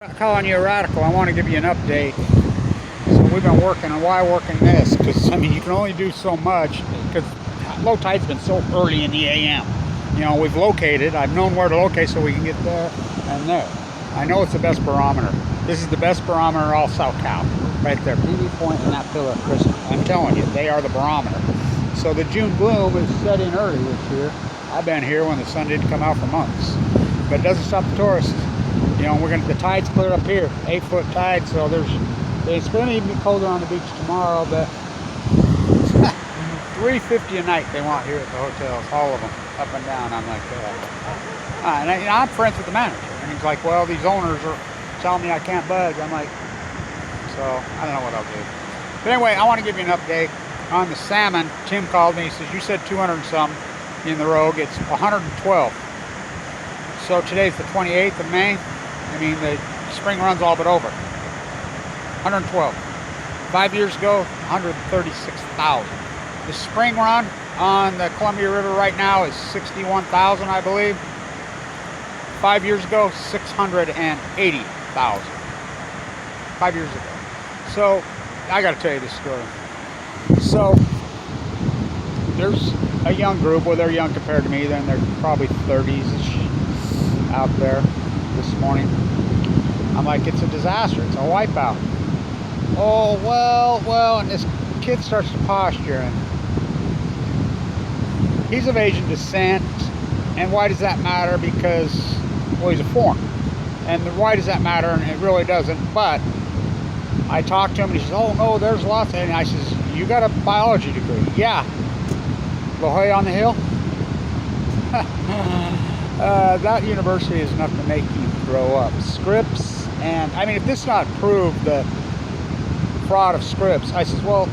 I'm not calling you a radical. I want to give you an update. So we've been working, and why working this? Because I mean, you can only do so much because low tide's been so early in the AM. You know, we've located. I've known where to locate so we can get there and there. I know it's the best barometer. This is the best barometer all South Cal, right there. PV Point and that pillar of crystal. I'm telling you, they are the barometer. So the June gloom is set in early this year. I've been here when the sun didn't come out for months, but it doesn't stop the tourists. You know, the tide's clear up here, 8-foot tide, so it's going to even be colder on the beach tomorrow, but $350 a night they want here at the hotels, all of them, up and down. I'm like, and I'm friends with the manager, and he's like, well, these owners are telling me I can't budge. I'm like, so I don't know what I'll do. But anyway, I want to give you an update on the salmon. Tim called me, he says, you said 200 and some in the Rogue, it's 112. So today's the 28th of May. I mean, the spring run's all but over. 112. 5 years ago, 136,000. The spring run on the Columbia River right now is 61,000, I believe. 5 years ago, 680,000. 5 years ago. So, I got to tell you this story. So, there's a young group, well, they're young compared to me, then they're probably 30s-ish out there this morning. I'm like, it's a disaster, it's a wipeout. Oh, well, and this kid starts to posture, and he's of Asian descent, and why does that matter? Because, well, he's a foreigner, and why does that matter? And it really doesn't, but I talked to him, and he says, oh, no, there's lots, and I says, you got a biology degree? Yeah. La Jolla on the Hill? That university is enough to make you throw up. Scripps, and I mean, if this not proved the fraud of Scripps, I says, well,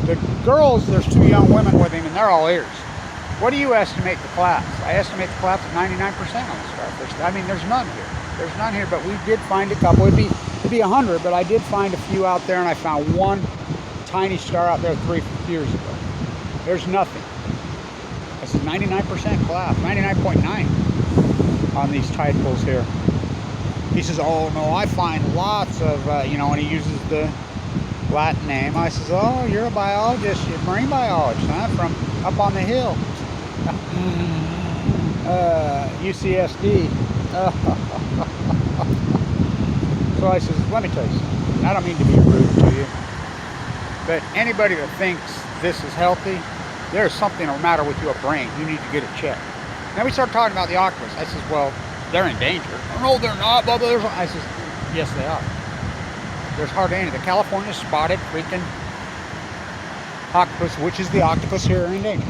the girls, there's 2 young women with him, and they're all ears. What do you estimate the class? I estimate the class at 99% on the starfish. I mean, there's none here. There's none here, but we did find a couple. It'd be 100, but I did find a few out there, and I found one tiny star out there 3 years ago. There's nothing. I said 99% class, 99.9 on these tide pools here. He says, oh no, I find lots of, you know, and he uses the Latin name. I says, oh, you're a biologist, you're a marine biologist, huh? From up on the hill. UCSD. So I says, let me tell you something. I don't mean to be rude to you, but anybody that thinks this is healthy, there's something the matter with your brain. You need to get it checked. Then we start talking about the octopus. I says, well, they're in danger. Oh, no, they're not. Blah, blah, blah. I says, yes, they are. There's hardly any. The California spotted freaking octopus, which is the octopus here, are in danger.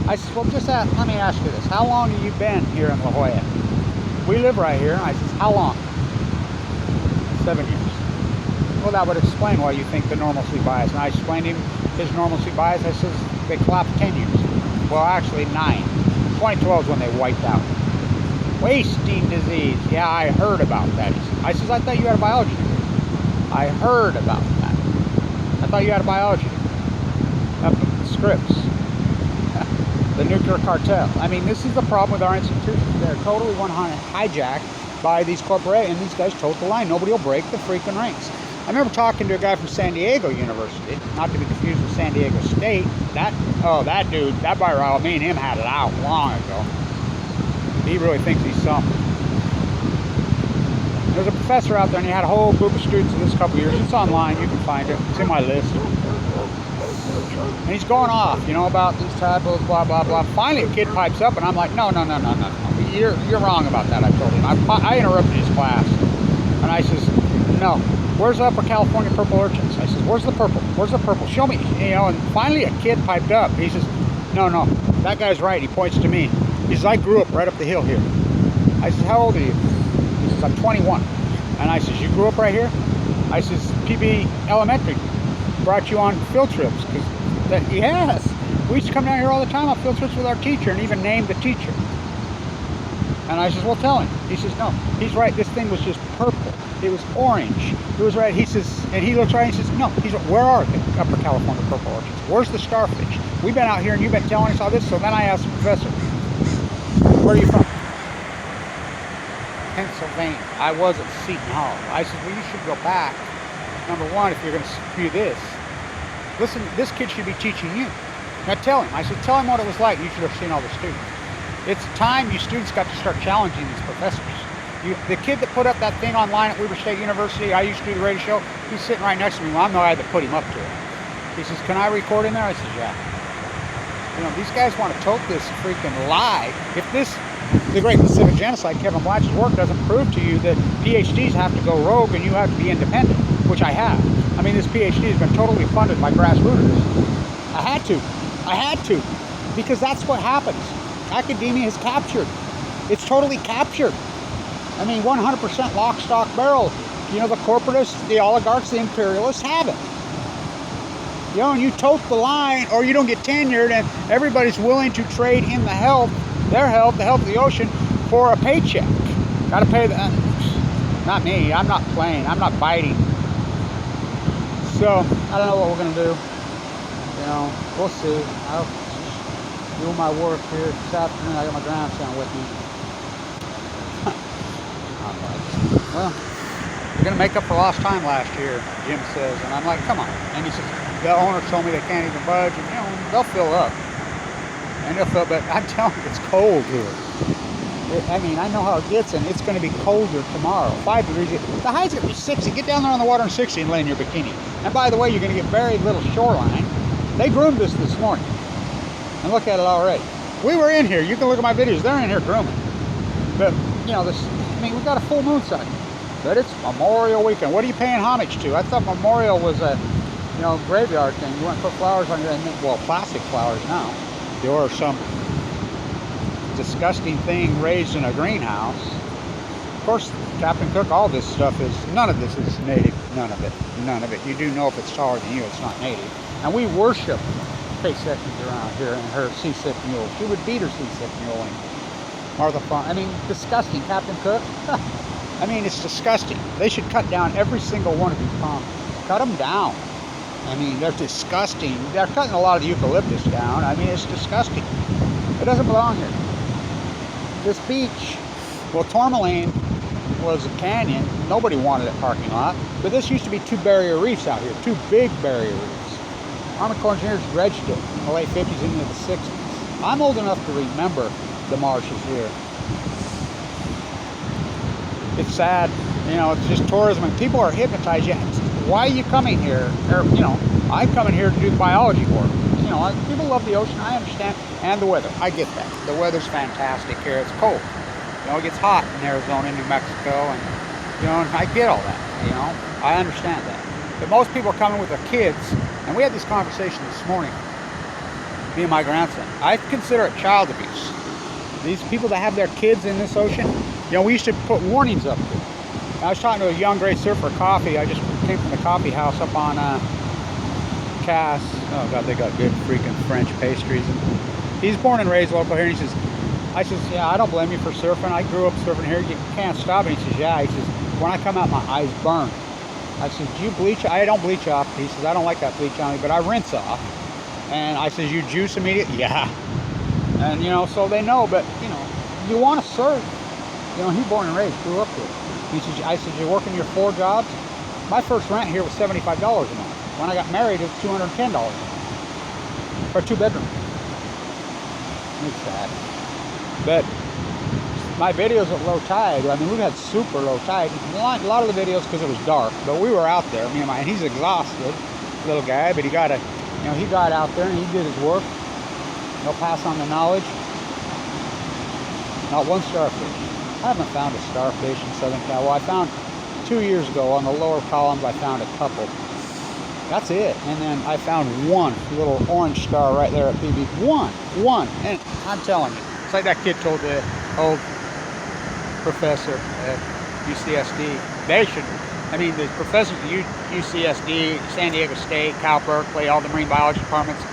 I says, well, let me ask you this. How long have you been here in La Jolla? We live right here. I says, how long? 7 years. Well, that would explain why you think the normalcy bias. And I explained him his normalcy bias. I says, they collapsed 10 years. Well, actually 9. 2012 is when they wiped out. Wasting disease. Yeah, I heard about that. I says, I thought you had a biology degree. I heard about that. I thought you had a biology degree. Up at the Scripps. The nuclear cartel. I mean, this is the problem with our institutions. They're totally hijacked by these corporations, and these guys tote the line. Nobody will break the freaking ranks. I remember talking to a guy from San Diego University, not to be confused with San Diego State. That dude, that viral, me and him had it out long ago. He really thinks he's something. There's a professor out there, and he had a whole group of students in this couple years. It's online, you can find it. It's in my list. And he's going off, you know, about these tadpoles, blah, blah, blah. Finally, a kid pipes up, and I'm like, no. You're wrong about that, I told him. I interrupted his class, and I says, no. Where's the Upper California purple urchins? I says, where's the purple? Where's the purple? Show me. You know, and finally a kid piped up. He says, no, that guy's right. He points to me. He says, I grew up right up the hill here. I says, how old are you? He says, I'm 21. And I says, you grew up right here? I says, PB Elementary brought you on field trips. He has. We used to come down here all the time on field trips with our teacher and even named the teacher. And I says, well, tell him. He says, no, he's right. This thing was just purple. It was orange. It was right. He says, and he looks right and he says, no, where are the Upper California purple orchids? Where's the starfish? We've been out here and you've been telling us all this. So then I asked the professor, where are you from? Pennsylvania. I was at Seton Hall. I said, well, you should go back. Number one, if you're going to do this, listen, this kid should be teaching you. Now tell him. I said, tell him what it was like. You should have seen all the students. It's time you students got to start challenging these professors. The kid that put up that thing online at Weber State University, I used to do the radio show, he's sitting right next to me. Well, I'm the guy that put him up to it. He says, can I record in there? I said, yeah. You know, these guys want to tote this freaking lie. If the Great Pacific Genocide, Kevin Blanch's work doesn't prove to you that PhDs have to go rogue and you have to be independent, which I have. I mean, this PhD has been totally funded by grassroots. I had to, because that's what happens. Academia is captured. It's totally captured. I mean, 100% lock, stock, barrel. You know, the corporatists, the oligarchs, the imperialists have it. You know, and you tote the line or you don't get tenured, and everybody's willing to trade in their health, the health of the ocean, for a paycheck. Got to pay that. Not me. I'm not playing. I'm not biting. So, I don't know what we're going to do. You know, we'll see. I'll do my work here this afternoon. I got my grandson with me. Well, we're going to make up for lost time last year, Jim says. And I'm like, come on. And he says, the owner told me they can't even budge. And, you know, they'll fill up. And they'll fill, but I'm telling you, it's cold here. I mean, I know how it gets, and it's going to be colder tomorrow. 5 degrees. The high's going to be 60. Get down there on the water in 60 and lay in your bikini. And by the way, you're going to get very little shoreline. They groomed us this morning. And look at it already. We were in here. You can look at my videos. They're in here grooming. But, you know, this. I mean, we've got a full moon sighting. But it's Memorial Weekend. What are you paying homage to? I thought Memorial was a, you know, graveyard thing. You went and put flowers on your, well, plastic flowers now. Or some disgusting thing raised in a greenhouse. Of course, Captain Cook, all this stuff is, none of this is native. None of it. You do know if it's taller than you, it's not native. And we worship Kay Sessions around here and her seasick mule. She would beat her seasick mule and Martha Farm. I mean, disgusting. Captain Cook. I mean, it's disgusting. They should cut down every single one of these palms. Cut them down. I mean, they're disgusting. They're cutting a lot of the eucalyptus down. I mean, it's disgusting. It doesn't belong here. This beach, well, Tourmaline was a canyon. Nobody wanted a parking lot. But this used to be 2 barrier reefs out here. 2 big barrier reefs. Army Corps engineers dredged it in the late 50s into the 60s. I'm old enough to remember the marshes here. It's sad. You know, it's just tourism, and people are hypnotized. Yeah, why are you coming here? Or, you know, I'm coming here to do biology work. You know, people love the ocean, I understand, and the weather. I get that. The weather's fantastic here. It's cold. You know, it gets hot in Arizona, New Mexico, and, you know, and I get all that, you know. I understand that. But most people are coming with their kids, and we had this conversation this morning, me and my grandson. I consider it child abuse. These people that have their kids in this ocean, you know, we used to put warnings up there. I was talking to a young great surfer coffee. I just came from the coffee house up on Cass. Oh God, they got good freaking French pastries. And he's born and raised local here. And he says, I says, yeah, I don't blame you for surfing. I grew up surfing here. You can't stop. And he says, yeah. He says, when I come out, my eyes burn. I said, do you bleach? I don't bleach off. He says, I don't like that bleach on me, but I rinse off. And I says, you juice immediately? Yeah. And, you know, so they know, but, you know, you want to surf. You know, he born and raised, grew up here. He says, I said, you're working your 4 jobs? My first rent here was $75 a month. When I got married, it was $210 a month. For a 2-bedroom. It's sad. But my videos at low tide, I mean, we've had super low tide. A lot of the videos because it was dark, but we were out there, me and and he's exhausted, little guy, but he got out there and he did his work. He'll pass on the knowledge. Not one starfish. I haven't found a starfish in Southern Cal. Well, I found 2 years ago on the lower columns, I found a couple. That's it. And then I found one little orange star right there at PB. One. And I'm telling you, it's like that kid told the old professor at UCSD. They should, I mean, the professors at UCSD, San Diego State, Cal Berkeley, all the marine biology departments,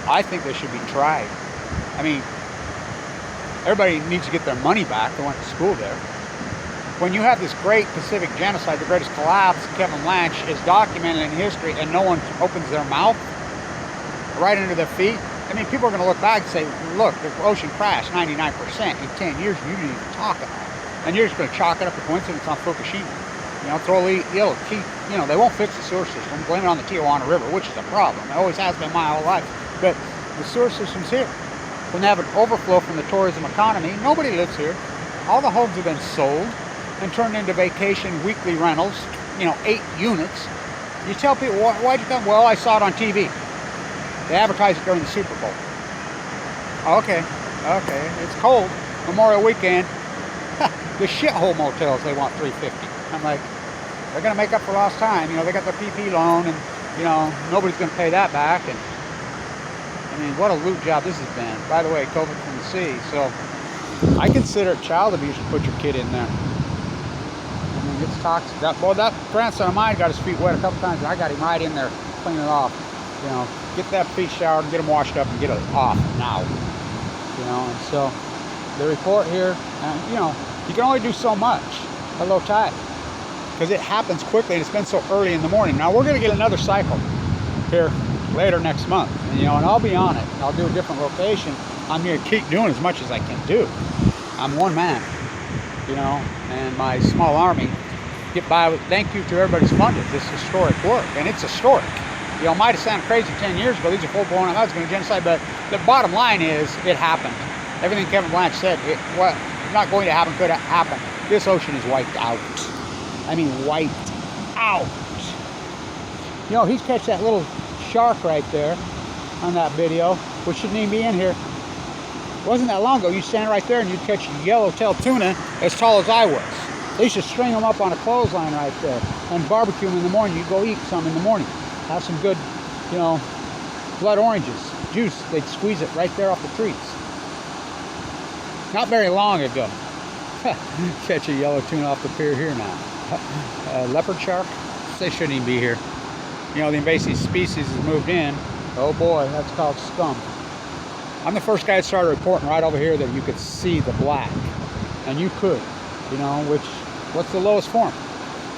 I think they should be tried. I mean, everybody needs to get their money back. They went to school there. When you have this great Pacific genocide, the greatest collapse, Kevin Blanch is documented in history, and no one opens their mouth right under their feet. I mean, people are going to look back and say, look, the ocean crashed 99%. In 10 years, you didn't even talk about it. and you're just going to chalk it up to coincidence on Fukushima. You know, throw a little key, you know, they won't fix the sewer system, blame it on the Tijuana River, which is a problem. It always has been my whole life. But the sewer system's here. When they have an overflow from the tourism economy, nobody lives here. All the homes have been sold and turned into vacation weekly rentals, you know, 8 units. You tell people, why'd you come? Well, I saw it on TV. They advertise it during the Super Bowl. Okay, it's cold, Memorial Weekend. The shithole motels, they want $350. I'm like, they're going to make up for lost time. You know, they got their PP loan, and, you know, nobody's going to pay that back. And I mean, what a loot job this has been. By the way, COVID from the sea. So I consider it child abuse to put your kid in there. I mean, it's toxic. That grandson of mine got his feet wet a couple times, and I got him right in there cleaning it off. You know, get that feet showered, get them washed up, and get it off now. You know, and so the report here, you know, you can only do so much at low tide because it happens quickly, and it's been so early in the morning. Now we're going to get another cycle here later next month, and, you know, and I'll be on it. I'll do a different location. I'm going to keep doing as much as I can do. I'm one man, you know, and my small army get by with thank you to everybody's funded this historic work, and it's historic. You know, it might have sounded crazy 10 years ago. These are full-blown, I was going to genocide, but the bottom line is it happened. Everything Kevin Blanch said, what not going to happen could happen. This ocean is wiped out. I mean, wiped out. You know, he's catch that little shark right there on that video, which shouldn't even be in here. It wasn't that long ago. You stand right there and you'd catch a yellowtail tuna as tall as I was. They used to string them up on a clothesline right there and barbecue them in the morning. You go eat some in the morning. Have some good, you know, blood oranges, juice. They'd squeeze it right there off the trees. Not very long ago. Catch a yellow tuna off the pier here now. Leopard shark, they shouldn't even be here. You know, the invasive species has moved in. Oh boy, that's called scum. I'm the first guy that started reporting right over here that you could see the black. And you could, you know, what's the lowest form?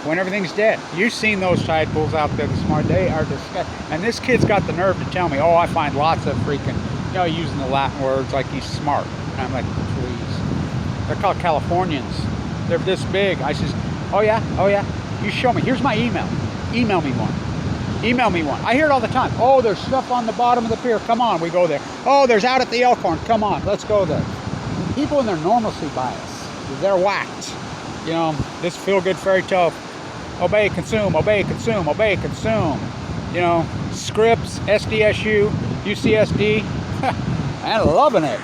When everything's dead. You've seen those tide pools out there this morning. They are disgusting. And this kid's got the nerve to tell me, oh, I find lots of freaking, you know, using the Latin words like he's smart. And I'm like, please. They're called Californians. They're this big. I says, oh yeah. You show me. Here's my email. Email me one. Email me one. I hear it all the time. Oh, there's stuff on the bottom of the pier. Come on, we go there. Oh, there's out at the Elkhorn. Come on, let's go there. People in their normalcy bias, they're whacked. You know, this feel-good fairy tale. Obey, consume, obey, consume, obey, consume. You know, Scripps, SDSU, UCSD, and loving it.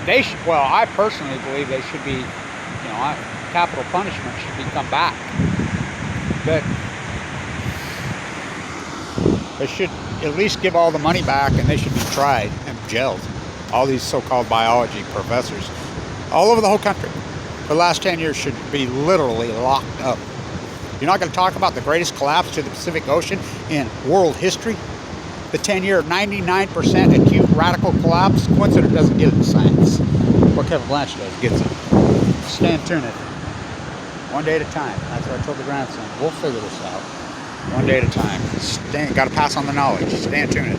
They should, well, I personally believe they should be, you know, capital punishment should be come back. But they should at least give all the money back, and they should be tried and jailed. All these so-called biology professors all over the whole country for the last 10 years should be literally locked up. You're not going to talk about the greatest collapse to the Pacific Ocean in world history? The 10-year, 99% acute radical collapse? Coincidence doesn't get it in science. What Kevin Blanch does gets it. Stand tuned. One day at a time. That's what I told the grandson. We'll figure this out. One day at a time. Got to pass on the knowledge. Stand tuned.